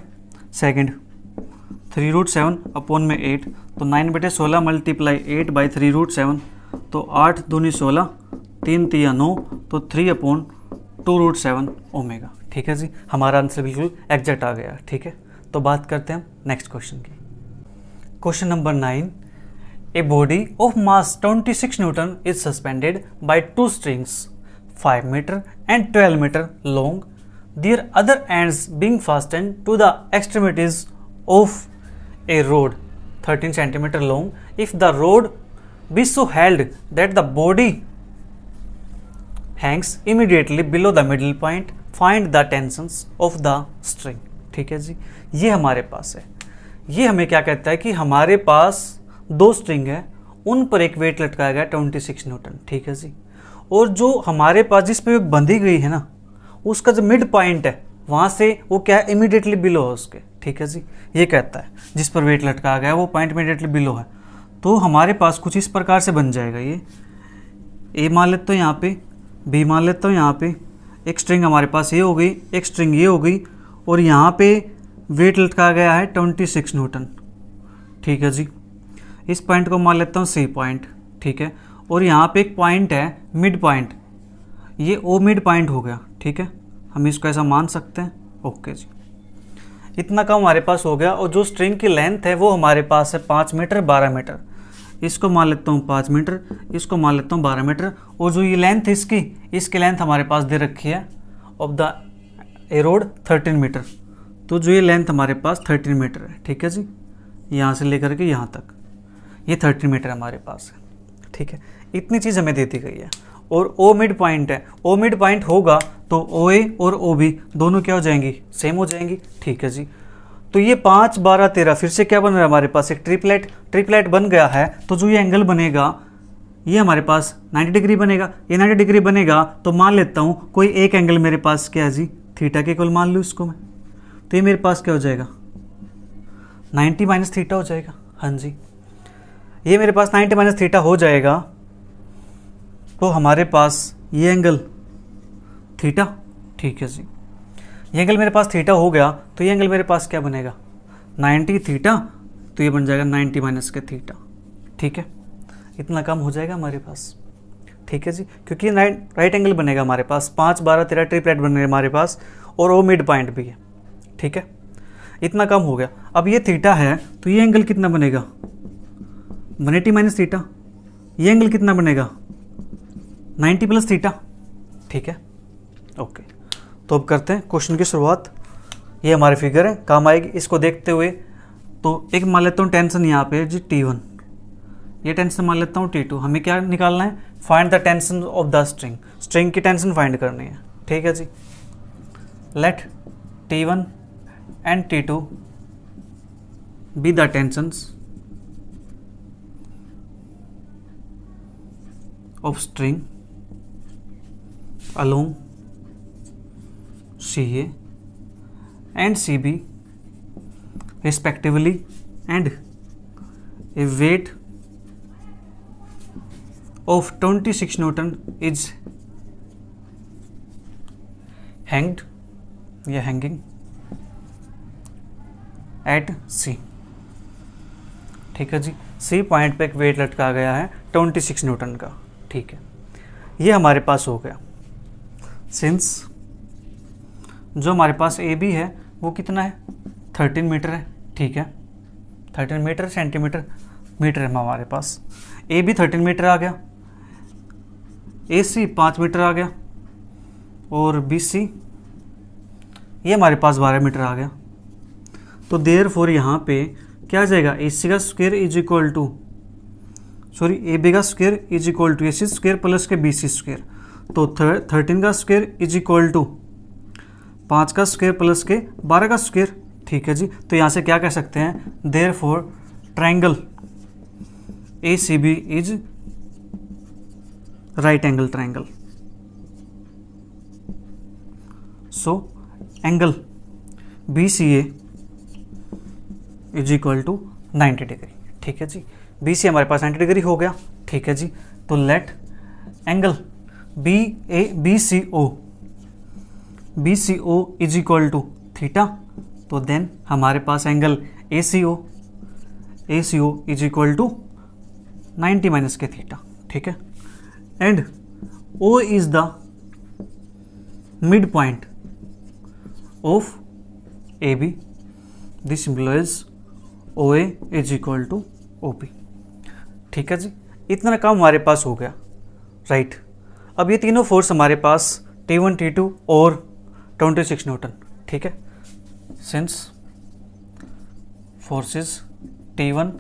सेकंड 3√7 अपॉन में 8, तो 9/16 × 8/3√7, तो 8 दूनी 16, 3 तिया 9, तो 3/2√7 ओमेगा। ठीक है जी, हमारा आंसर बिल्कुल एग्जैक्ट आ गया। ठीक है, तो बात करते हैं नेक्स्ट क्वेश्चन की। Question number 9, a body of mass 26 Newton is suspended bye 2 strings 5 meter and 12 meter long, their other ends being fastened to the extremities of a rod 13 centimeter long. If the rod be so held that the body hangs immediately below the middle point, find the tensions of the string. ठीक है जी, ये हमारे पास है। ये हमें क्या कहता है कि हमारे पास दो स्ट्रिंग है, उन पर एक वेट लटकाया गया 26 न्यूटन। ठीक है जी, और जो हमारे पास जिस पे बंधी गई है ना, उसका जो मिड पॉइंट है वहाँ से वो क्या है, इमीडिएटली बिलो है उसके। ठीक है जी, ये कहता है जिस पर वेट लटकाया गया वो पॉइंट इमीडिएटली बिलो है। तो हमारे पास कुछ इस प्रकार से बन जाएगा, ये ए मान लेता हूँ यहाँ पे, बी मान लेता हूँ यहाँ पे, एक स्ट्रिंग हमारे पास ये हो गई, एक स्ट्रिंग ये हो गई, और यहाँ पे वेट लटकाया गया है 26 न्यूटन। ठीक है जी, इस पॉइंट को मान लेता हूँ सी पॉइंट। ठीक है, और यहाँ पे एक पॉइंट है मिड पॉइंट, ये ओ मिड पॉइंट हो गया। ठीक है, हम इसको ऐसा मान सकते हैं। ओके जी, इतना काम हमारे पास हो गया। और जो स्ट्रिंग की लेंथ है वो हमारे पास है 5 मीटर 12 मीटर। इसको मान लेता हूँ 5 मीटर, इसको मान लेता हूँ 12 मीटर। और जो ये लेंथ इसकी लेंथ हमारे पास दे रखी है ऑफ द एरोड 13 मीटर। तो जो ये लेंथ हमारे पास 13 मीटर है। ठीक है जी, यहाँ से लेकर के यहाँ तक ये 13 मीटर हमारे पास है। ठीक है, इतनी चीज़ हमें दे दी गई है। और ओ मिड पॉइंट है, ओ मिड पॉइंट होगा तो ओ ए और ओ बी दोनों क्या हो जाएंगी, सेम हो जाएंगी। ठीक है जी, तो ये 5 12 13 फिर से क्या बन रहा है हमारे पास, एक ट्रिपलेट बन गया है। तो जो ये एंगल बनेगा ये हमारे पास 90 डिग्री बनेगा। ये 90 डिग्री बनेगा तो मान लेता हूँ कोई एक एंगल मेरे पास क्या है जी, थीटा के इक्वल मान लूँ इसको मैं, तो ये मेरे पास क्या हो जाएगा 90 माइनस थीटा हो जाएगा। हाँ जी, ये मेरे पास 90 माइनस थीटा हो जाएगा। तो हमारे पास ये एंगल थीटा। ठीक है जी, ये एंगल मेरे पास थीटा हो गया, तो ये एंगल मेरे पास क्या बनेगा 90 थीटा, तो ये बन जाएगा 90 माइनस के थीटा। ठीक है, इतना काम हो जाएगा हमारे पास। ठीक है जी, क्योंकि राइट एंगल बनेगा हमारे पास, 5 12 13 ट्रिपलेट बनेगा हमारे पास, और ओ मिड पॉइंट भी है। ठीक है, इतना काम हो गया। अब ये थीटा है तो ये एंगल कितना बनेगा 180 माइनस थीटा, ये एंगल कितना बनेगा 90 प्लस थीटा। ठीक है, ओके। तो अब करते हैं क्वेश्चन की शुरुआत। ये हमारी फिगर है, काम आएगी इसको देखते हुए। तो एक मान लेता हूँ टेंशन यहाँ पे जी T1, ये टेंशन मान लेता हूँ T2। हमें क्या निकालना है, find the tension of the string, string की टेंशन फाइंड करनी है। ठीक है जी, let T1 and T2 be the tensions of string along CA and CB respectively, and a weight of 26 Newton is hanging at C। ठीक है जी, C पॉइंट पे एक वेट लटका गया है 26 न्यूटन का। ठीक है, ये हमारे पास हो गया। सिंस जो हमारे पास ए बी है वो कितना है 13 मीटर है। ठीक है, 13 मीटर सेंटीमीटर मीटर है हमारे पास। ए बी 13 मीटर आ गया, ए सी 5 मीटर आ गया, और बी सी ये हमारे पास 12 मीटर आ गया। तो देयरफॉर यहाँ पे क्या आ जाएगा, ए सी का square is equal to, sorry A B का square is equal to A C square plus के बी सी स्क्वायर। तो 13 का स्क्वायर इज इक्वल टू 5 का स्क्वायर प्लस के 12 का स्क्वायर। ठीक है जी, तो यहाँ से क्या कह सकते हैं, therefore triangle A C B is right angle triangle. So angle B C A is equal to 90 degree. ठीक है जी, बी सी हमारे पास 90 डिग्री हो गया। ठीक है जी, तो let angle B C O is equal to theta. तो देन हमारे पास angle A C O is equal to 90 minus के थीटा। ठीक है, and O is the mid point of A B, this implies O A is equal to O B. ठीक है जी, इतना काम हमारे पास हो गया। राइट, अब ये तीनों फोर्स हमारे पास T1 T2 और 26 न्यूटन। ठीक है, since forces T1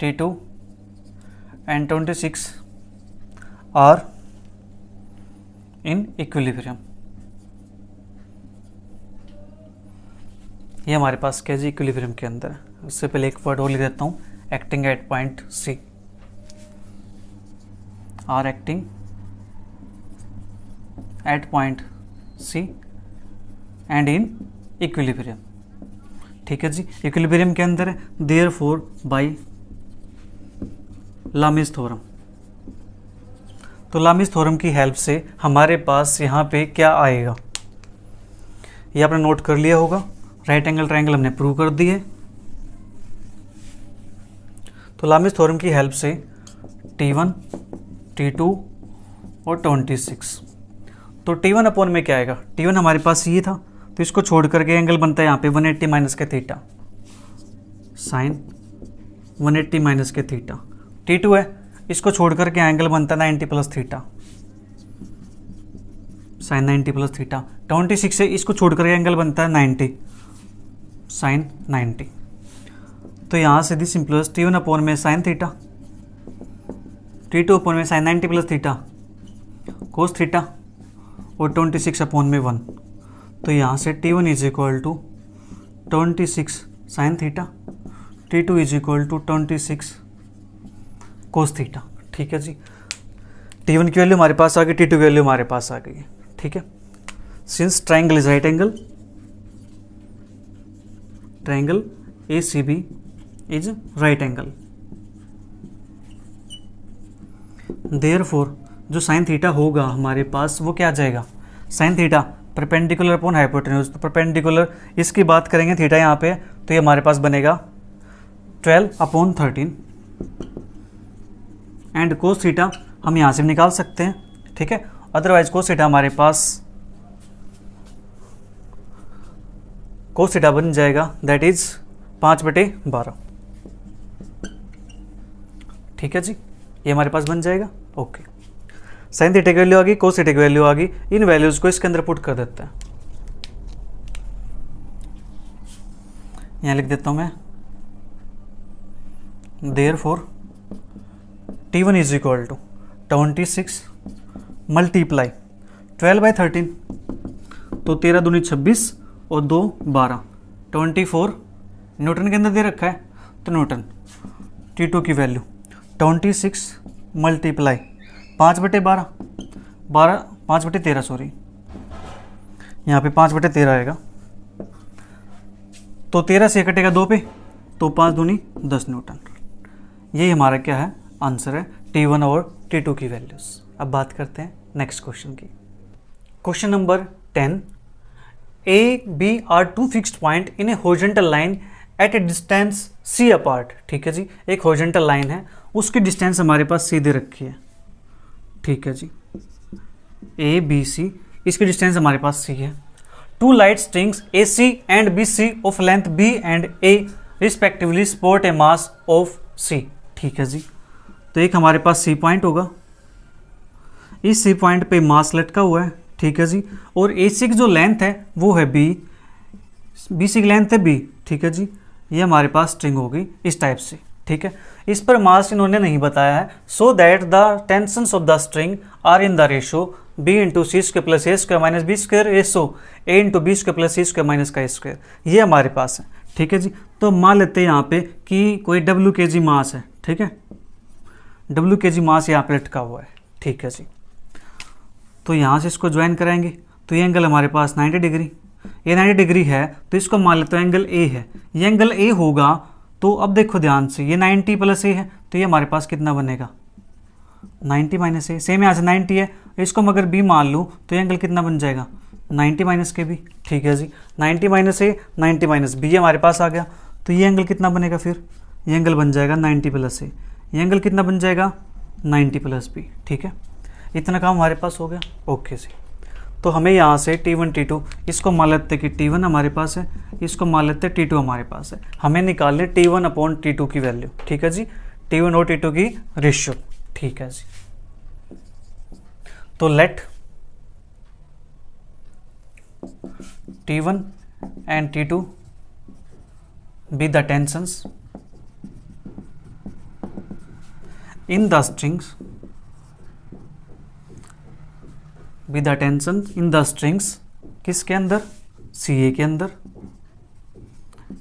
T2 and 26 are in equilibrium. ये हमारे पास क्या जी इक्विलिब्रियम के अंदर है। उससे पहले एक वर्ड और लिख देता हूँ, acting at point C, are acting at point C and in equilibrium. ठीक है जी, इक्विलिब्रियम के अंदर है, देयरफॉर बाय लामीज थ्योरम। तो लामीज थ्योरम की हेल्प से हमारे पास यहाँ पे क्या आएगा, ये आपने नोट कर लिया होगा। राइट एंगल ट्रायंगल हमने प्रूव कर दिए। तो लामीज थ्योरम की हेल्प से T1, T2 और 26, तो T1 अपॉन में क्या आएगा, T1 हमारे पास ये था, तो इसको छोड़ करके एंगल बनता है यहाँ पे 180 माइनस के थीटा, साइन 180 माइनस के थीटा। T2 है, इसको छोड़ करके एंगल बनता है 90 plus theta, sine 90 plus theta. 26 है, इसको छोड़ करके एंगल बनता है 90, साइन 90। तो यहाँ से दी सिंपलेस्ट T1 अपॉन में साइन थीटा, T2 अपॉन में sine 90 plus theta cos theta और 26 अपॉन में 1। तो यहाँ से T1 is equal to 26 sine theta, T2 is equal to 26 cos theta. ठीक है जी, T1 की वैल्यू हमारे पास आ गई, T2 की वैल्यू हमारे पास आ गई। ठीक है, since triangle is right angle, triangle ACB is right angle, therefore जो साइन थीटा होगा हमारे पास वो क्या आ जाएगा, sine theta perpendicular upon hypotenuse. तो परपेंडिकुलर इसकी बात करेंगे थीटा यहाँ पे, तो ये हमारे पास बनेगा 12 अपॉन 13 एंड कोस थीटा हम यहाँ से निकाल सकते हैं। ठीक है, अदरवाइज कोस थीटा हमारे पास कोस थीटा बन जाएगा दैट इज 5/12। ठीक है जी, ये हमारे पास बन जाएगा। ओके, साइन थीटा की वैल्यू आ गई, कोस थीटा की वैल्यू आ गई, इन वैल्यूज को इसके अंदर पुट कर देते हैं। यहाँ लिख देता हूं मैं, therefore T1 is equal to 26 multiply 12/13, तो 13 दूनी 26 और 2 12, 24 न्यूटन के अंदर दे रखा है, तो न्यूटन। T2 की वैल्यू 26 मल्टीप्लाई 5/12, 5/13 सॉरी, यहाँ पे 5/13 आएगा, तो 13 से कटेगा 2 पे, तो 5 दूनी 10 न्यूटन। यही हमारा क्या है, आंसर है T1 और T2 की वैल्यूज। अब बात करते हैं नेक्स्ट क्वेश्चन की। Question number 10, A, B are two fixed point in a horizontal line at a distance C apart। ठीक है जी, एक horizontal line है, उसकी डिस्टेंस हमारे पास C दे रखी है। ठीक है जी, A, B, C, इसकी डिस्टेंस हमारे पास C है। Two light strings AC and BC of length B and A respectively support a mass of C। ठीक है जी, तो एक हमारे पास C पॉइंट होगा, इस C पॉइंट पे मास लटका हुआ है। ठीक है जी, और AC की जो लेंथ है वो है B, BC की लेंथ है B। ठीक है जी, ये हमारे पास स्ट्रिंग होगी इस टाइप से। ठीक है, इस पर मास इन्होंने नहीं बताया है, so that the tensions of the string are in the ratio B into C square plus A square minus B square ratio A into B square plus C square minus का स्क्वायर, ये हमारे पास है। ठीक है जी, तो मान लेते हैं यहाँ पे कि कोई W kg मास है। ठीक है, W kg मास यहाँ पे लटका हुआ है। ठीक है जी, तो यहाँ से इसको ज्वाइन कराएंगे, तो ये एंगल हमारे पास 90 डिग्री, ये 90 डिग्री है, तो इसको मान लेते हैं एंगल A है। ये एंगल A होगा, तो अब देखो ध्यान से, ये 90 प्लस A है, तो ये हमारे पास कितना बनेगा, 90 माइनस A। सेम यहाँ से 90 है, इसको मैं अगर B मान लूँ तो ये एंगल कितना बन जाएगा, 90 माइनस के B। ठीक है जी, 90 माइनस A 90 माइनस B हमारे पास आ गया, तो ये एंगल कितना बनेगा, फिर ये एंगल बन जाएगा 90 प्लस A, ये एंगल कितना बन जाएगा 90 प्लस B। ठीक है, इतना काम हमारे पास हो गया। ओके जी, तो हमें यहाँ से T1 T2, इसको मान लेते कि T1 हमारे पास है, इसको मान लेते T2 हमारे पास है। हमें निकालने T1 अपॉन T2 की वैल्यू। ठीक है जी, T1 और T2 की रेशियो। ठीक है जी, तो let T1 and T2 be the tensions in the strings, be the tension in the strings, किसके अंदर, CA के अंदर।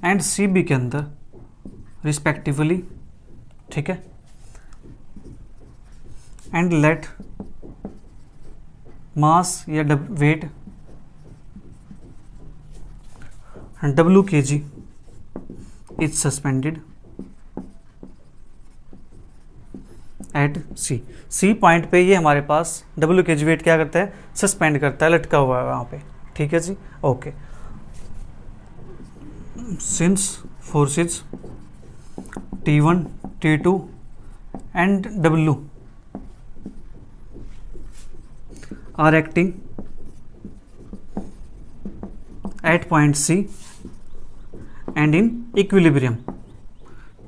एंड सी बी के अंदर रिस्पेक्टिवली, ठीक है, एंड लेट मास या वेट W kg इज सस्पेंडेड एट सी पॉइंट पे ये हमारे पास W kg वेट क्या करता है, सस्पेंड करता है, लटका हुआ है वहाँ पे, ठीक है जी, okay. Since forces T1 T2 and W are acting at point C and in equilibrium,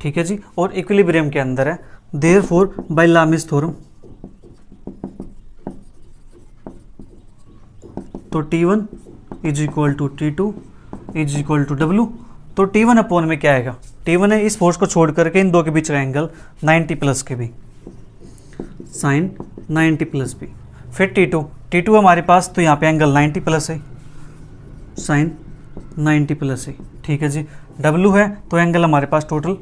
ठीक है जी, और इक्विलिब्रियम के अंदर है, देयरफॉर बाय लामिस थ्योरम तो T1 is equal to T2 is equal to W, तो T1 अपॉन में क्या आएगा, T1 है इस फोर्स को छोड़ करके इन दो के बीच का एंगल 90 प्लस के बी, साइन 90 प्लस बी, फिर T2 हमारे पास, तो यहाँ पे एंगल 90 प्लस है, साइन 90 प्लस है, ठीक है जी। W है तो एंगल हमारे पास टोटल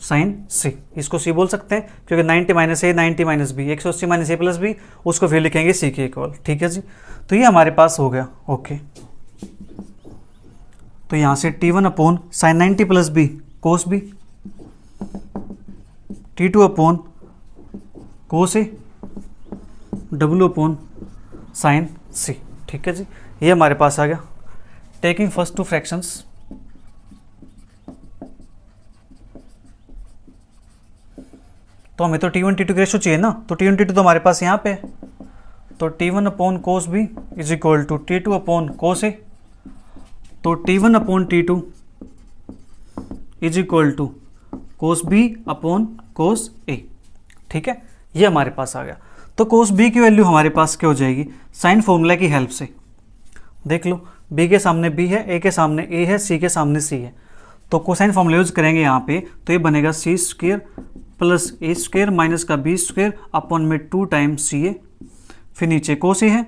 साइन C, इसको C बोल सकते हैं क्योंकि 90 माइनस ए 90 माइनस बी 180 माइनस ए प्लस बी, उसको फिर लिखेंगे C के इक्वल, ठीक है जी। तो ये हमारे पास हो गया, ओके। तो यहाँ से T1 upon sine 90 plus B cos B, T2 upon cos A, W upon sine C, ठीक है जी, ये हमारे पास आ गया। टेकिंग फर्स्ट टू फ्रैक्शंस, तो हमें तो T1 T2 की रेशो चाहिए ना, तो T1 T2 तो हमारे पास यहाँ पे है, तो T1 upon cos B is equal to T2 upon cos A, तो T1 upon T2 is equal to cos B upon cos A, ठीक है, ये हमारे पास आ गया। तो कोस बी की वैल्यू हमारे पास क्या हो जाएगी, साइन फॉर्मूला की हेल्प से देख लो, बी के सामने बी है, ए के सामने ए है, सी के सामने सी है, तो कोसाइन फॉर्मूला यूज करेंगे यहाँ पे, तो ये बनेगा सी square plus A square minus का बी स्क्वायर अपॉन में 2 टाइम्स सी ए, फिर नीचे कोस ए है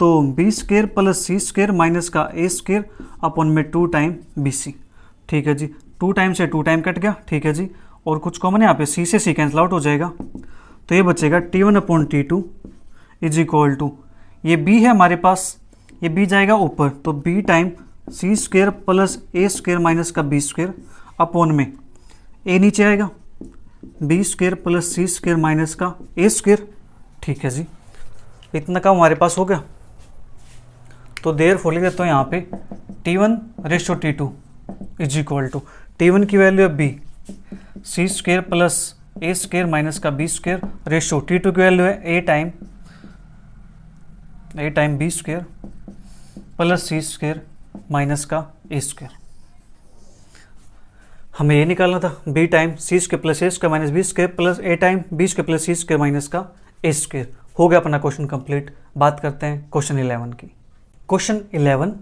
तो B square plus C square minus का ए स्क्वायर अपॉन में 2 टाइम बी सी, ठीक है जी, 2 टाइम से 2 टाइम कट गया, ठीक है जी, और कुछ कॉमन है यहाँ पे, सी से सी कैंसिल आउट हो जाएगा, तो ये बचेगा T1 upon T2 is equal to, ये b है हमारे पास, ये b जाएगा ऊपर, तो b time C square plus A square minus का बी स्क्वायर अपॉन में a नीचे आएगा, B square plus C square minus का ए स्क्वायर, ठीक है जी, इतना काम हमारे पास हो गया। तो देयरफॉर लिख देता हूँ यहाँ पे T1 ratio T2 is equal to, T1 की वैल्यू है b C square plus A square minus का बी स्क्वायर रेशो T2 की वैल्यू है A time B square plus C square minus का ए स्क्वायर, हमें ये निकालना था B time C square plus A square minus B square plus A time B square plus C square minus का ए स्क्वायर। हो गया अपना क्वेश्चन कंप्लीट। बात करते हैं क्वेश्चन 11 की। Question 11,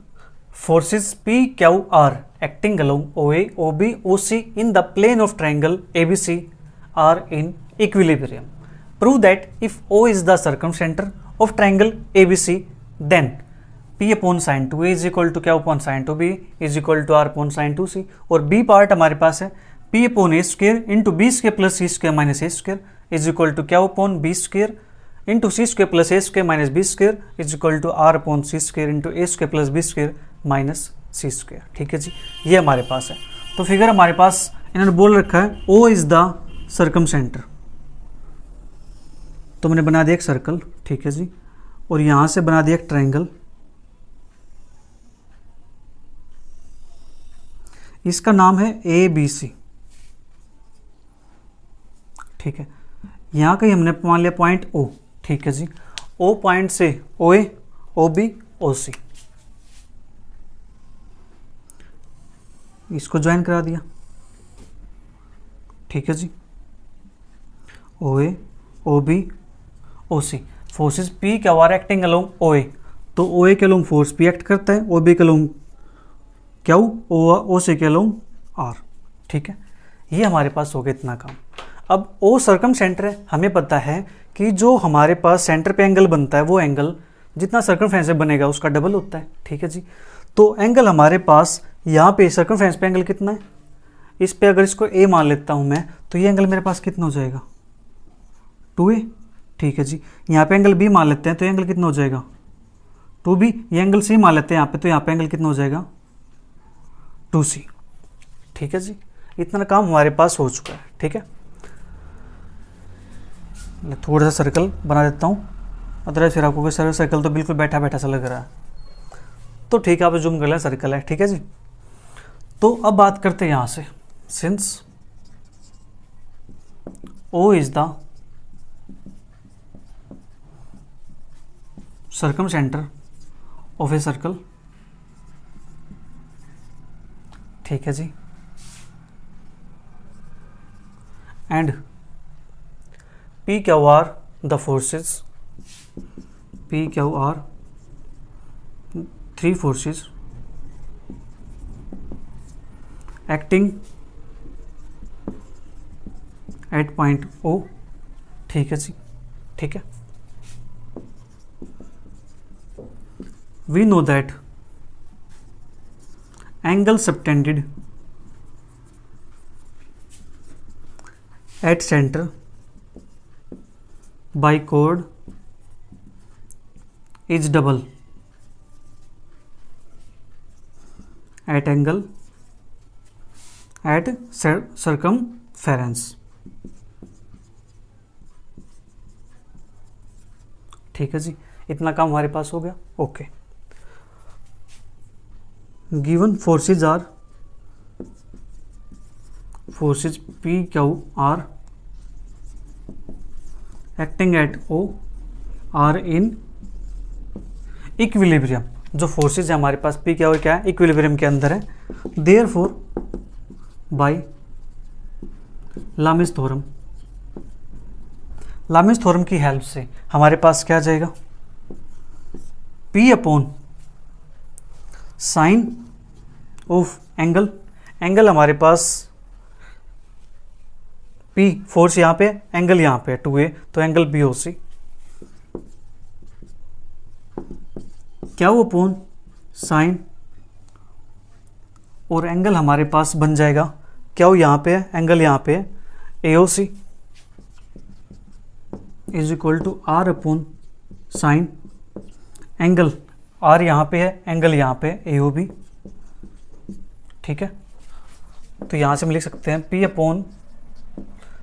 forces P Q R acting along O A O B O C in the plane of triangle A B C are in equilibrium. Prove that if O is the circumcenter of triangle ABC, then P upon sin 2A is equal to Q upon sin 2B is equal to R upon sin 2C, और B पार्ट हमारे पास है P upon A square into B square plus C square minus A square is equal to Q upon B square into C square plus A square minus B square is equal to R upon C square into A square plus B square minus C square, ठीक है जी, ये हमारे पास है। तो फिगर हमारे पास इन्होंने बोल रखा है O is the circum centre, तो मैंने बना दिया एक सर्कल, ठीक है जी, और यहां से बना दिया एक ट्रायंगल, इसका नाम है ए बी सी, ठीक है, यहां का ही हमने मान लिया पॉइंट ओ, ठीक है जी, ओ पॉइंट से ओ ए ओ बी ओ सी, इसको ज्वाइन करा दिया, ठीक है जी, ओ A O B O C, forces P क्या आर एक्टिंग अलोंग ओ ए, तो ओ ए के अलोंग फोर्स पी एक्ट करता है, ओ बी के अलोंग क्यू, ओ सी के अलोंग आर, ठीक है, ये हमारे पास हो गया इतना काम। अब ओ सर्कम सेंटर है, हमें पता है कि जो हमारे पास सेंटर पे एंगल बनता है वो एंगल जितना सर्कमफ्रेंस से बनेगा उसका डबल होता है, ठीक है जी, तो एंगल हमारे पास यहाँ पे सर्कमफ्रेंस पे एंगल कितना है, इस पे अगर इसको ए मान लेता हूँ मैं, तो ये एंगल मेरे पास कितना हो जाएगा 2a। ठीक है जी, यहाँ पे एंगल बी मान लेते हैं, तो ये एंगल कितना हो जाएगा 2b। ये एंगल सी मान लेते हैं यहाँ पे, तो यहाँ पे एंगल कितना हो जाएगा 2c। ठीक है जी, इतना काम हमारे पास हो चुका है। ठीक है, मैं थोड़ा सा सर्कल बना देता हूँ, अदरवाइज फिर आपको सर्कल तो बिल्कुल बैठा बैठा सा लग रहा है। तो ठीक है, आप जूम कर लें, सर्कल है। ठीक है जी, तो अब बात करते हैं यहाँ से, since O is the circumcentre of a circle. ठीक है जी, and P Q R the forces, P Q R 3 forces acting at point O। ठीक है जी, ठीक है। We know that angle subtended at center by chord is double at angle at circumference। ठीक है जी, इतना काम हमारे पास हो गया। Okay, given forces are, forces P Q R acting at O are in equilibrium. जो फोर्सेज है हमारे पास P Q R क्या है, इक्विलिब्रियम के अंदर है। Therefore by Lami's theorem, लामिस theorem की हेल्प से हमारे पास क्या आ जाएगा, P upon sine of angle, angle हमारे पास P, फोर्स यहाँ पे, एंगल यहाँ पे 2a, तो एंगल BOC क्या वो अपॉन साइन, और एंगल हमारे पास बन जाएगा क्या वो यहाँ पे है, एंगल यहाँ पे है AOC is equal to R upon sine, angle R यहाँ पे है, एंगल यहाँ पे AOB। ठीक है, तो यहाँ से हम लिख सकते हैं P अपॉन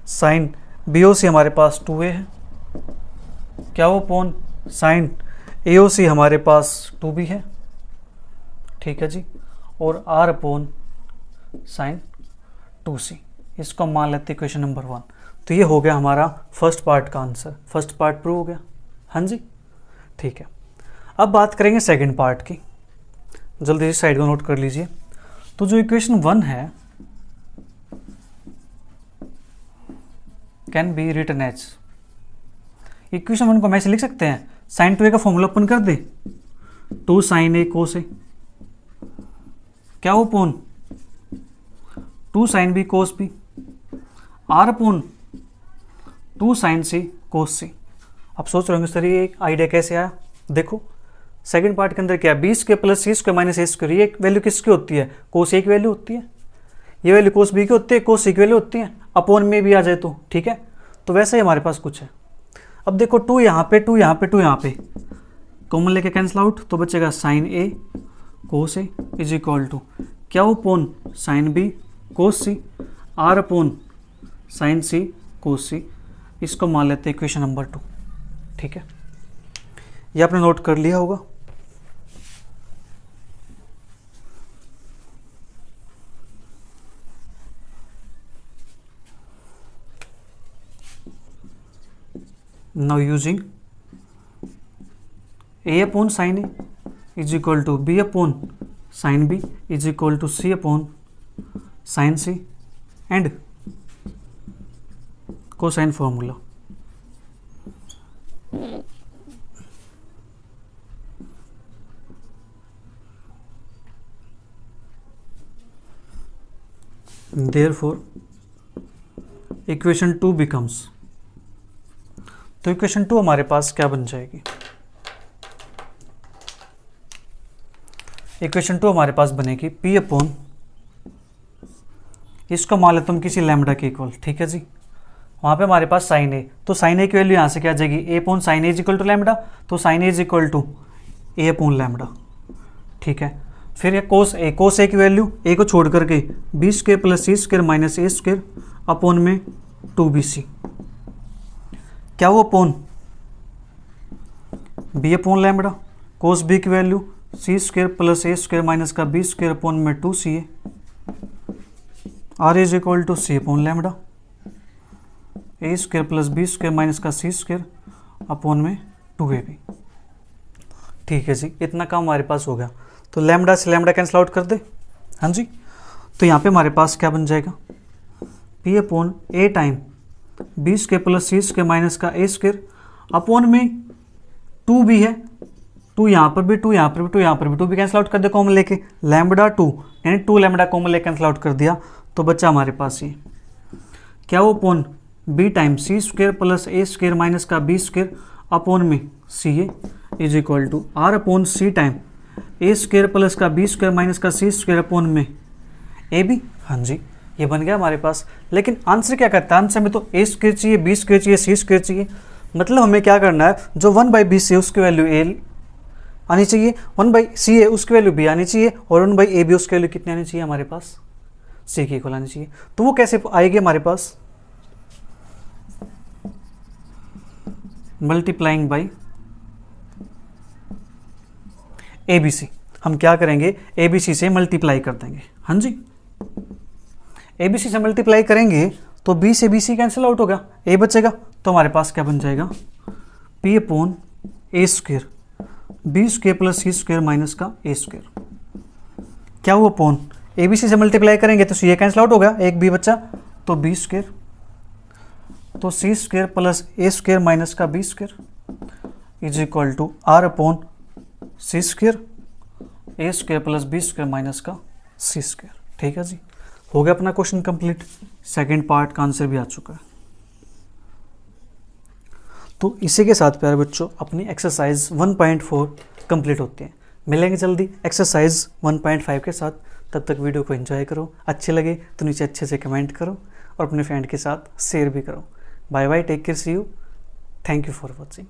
साइन BOC हमारे पास 2a है, क्या वो अपॉन साइन AOC हमारे पास 2b है। ठीक है जी, और R अपॉन साइन 2c, इसको हम मान लेते हैं इक्वेशन नंबर 1। तो ये हो गया हमारा फर्स्ट पार्ट का आंसर, फर्स्ट पार्ट प्रूव हो गया। हाँ जी, ठीक है। अब बात करेंगे सेकंड पार्ट की, जल्दी से साइड को नोट कर लीजिए। तो जो इक्वेशन 1 है can be written as, equation 1 को हम ऐसे लिख सकते हैं, साइन 2a का फॉर्मूला ओपन कर दे, 2 साइन a कोस a, क्या वो पोन 2 साइन b कोस b, R पोन 2 साइन c कोस c। आप सोच रहे होंगे सर ये आइडिया कैसे आया। देखो सेकंड पार्ट के अंदर क्या है, B square plus C square minus ए स्क्वायर, ये वैल्यू किसकी होती है, कोस ए की वैल्यू होती है, ये वैल्यू कोस बी की होती है, कोस सी की वैल्यू होती है, अपॉन में भी आ जाए तो। ठीक है, तो वैसे ही हमारे पास कुछ है। अब देखो 2 यहाँ पे, 2 यहाँ पे, 2 यहाँ पे कॉमन लेके कैंसिल आउट, तो बचेगा sine A cos A is equal to क्या वो upon sine B cos C, R upon sine C cos C. इसको मान लेते हैं इक्वेशन नंबर 2। ठीक है, ये आपने नोट कर लिया होगा। Now using a upon sin a is equal to b upon sin b is equal to c upon sin c and cosine formula. Therefore equation 2 becomes, तो इक्वेशन 2 हमारे पास क्या बन जाएगी, इक्वेशन 2 हमारे पास बनेगी पी अपॉन, इसको मान लेते हम किसी लैम्बडा के इक्वल, ठीक है जी। वहाँ पे हमारे पास साइन ए, तो साइन ए की वैल्यू यहाँ से क्या आ जाएगी, A upon sine A is equal to lambda, तो sine A is equal to A upon lambda, ठीक है। फिर ये कोस ए की वैल्यू ए को छोड़ करके B square plus C square minus A square upon में 2bc, क्या वो upon B upon lambda, cos B की value C square plus A square minus का बी स्क्र अपॉन में 2ca, R is equal to C upon lambda, A square plus B square minus का सी स्क्र अपॉन में 2ab, ठीक है जी। इतना काम हमारे पास हो गया, तो लैम्बडा से लैम्बडा कैंसिल आउट कर दे, हाँ जी। तो यहाँ पे हमारे पास क्या बन जाएगा, P upon A time B square plus C square minus का ए स्क्र अपॉन में 2b है, 2 यहाँ पर भी 2 यहाँ पर भी 2 यहाँ पर भी 2 भी कैंसिल आउट कर दे कॉमन लेके, लैम्बडा 2 यानी 2 लैम्बडा कॉमन लेके कैंसिल आउट कर दिया, तो बच्चा हमारे पास ये क्या वो upon B time C square plus A square minus का बी स्क्र अपॉन में C A is equal to R upon C time A square plus का बी स्क्र माइनस का सी स्क्र अपॉन में ए बी, हाँ जी। ये बन गया हमारे पास, लेकिन आंसर क्या करता है, आंसर में तो ए स्क्र चाहिए, बी स्क्र चाहिए, सी स्क्र चाहिए, मतलब हमें क्या करना है, जो 1/b से उसकी वैल्यू ए आनी चाहिए, 1/c है उसकी वैल्यू b आनी चाहिए, और 1/ab उसकी वैल्यू कितनी आनी चाहिए हमारे पास, c की इक्वल आनी चाहिए। तो वो कैसे आएगी हमारे पास, मल्टीप्लाइंग बाई ABC, हम क्या करेंगे ABC से मल्टीप्लाई कर देंगे, हाँ जी। ABC से मल्टीप्लाई करेंगे तो B से BC कैंसिल आउट होगा, A बचेगा, तो हमारे पास क्या बन जाएगा, P अपॉन ए square B square plus C square minus का ए स्क्र, क्या वो अपॉन ABC से मल्टीप्लाई करेंगे तो C कैंसिल आउट होगा, एक B बच्चा, तो B स्क्र, तो C square plus A square minus का B square is equal to R upon C square A square plus B square minus का सी स्क्र, ठीक है जी। हो गया अपना क्वेश्चन कंप्लीट, सेकंड पार्ट का आंसर भी आ चुका है। तो इसी के साथ प्यारे बच्चों अपनी एक्सरसाइज 1.4 कंप्लीट होती है। मिलेंगे जल्दी एक्सरसाइज 1.5 के साथ, तब तक वीडियो को एंजॉय करो, अच्छे लगे तो नीचे अच्छे से कमेंट करो और अपने फ्रेंड के साथ शेयर भी करो। Bye bye, take care, see you, thank you for watching.